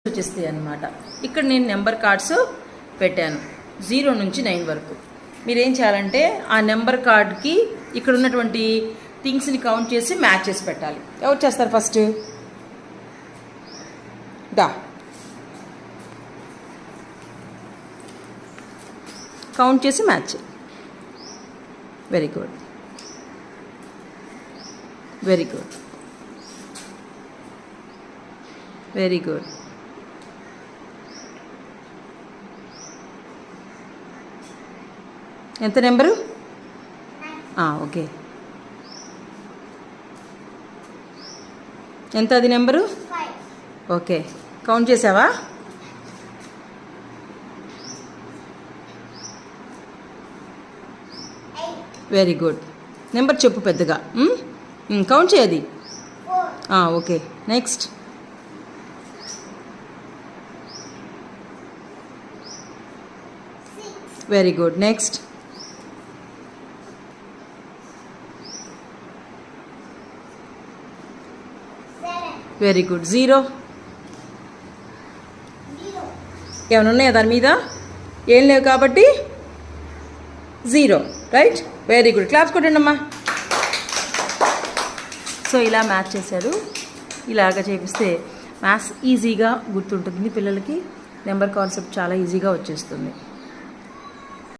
వచ్చేస్తాయి అన్నమాట. ఇక్కడ నేను నెంబర్ కార్డ్స్ పెట్టాను 0 నుంచి 9 వరకు. మీరేం చేయాలంటే ఆ నెంబర్ కార్డ్కి ఇక్కడ ఉన్నటువంటి థింగ్స్ని కౌంట్ చేసి మ్యాచ్ చేసి పెట్టాలి. ఎవరు చేస్తారు ఫస్ట్? దా కౌంట్ చేసి match. Very good, very good, very good. ఎంత నెంబరు? ఓకే. ఎంత అది నెంబరు? ఓకే, కౌంట్ చేసావా? Very good. నెంబర్ చెప్పు పెద్దగా. కౌంట్ చేయది. Okay, next. Very good, next. Very good. 0 ఏమైనా ఉన్నాయా దాని మీద? ఏం లేవు కాబట్టి 0. Right, very good. క్లాప్స్ కొట్టండి అమ్మా. సో ఇలా మ్యాచ్ చేశాడు. ఇలాగ చేపిస్తే మ్యాథ్స్ ఈజీగా గుర్తుంటుంది పిల్లలకి. నెంబర్ కాన్సెప్ట్ చాలా ఈజీగా వచ్చేస్తుంది.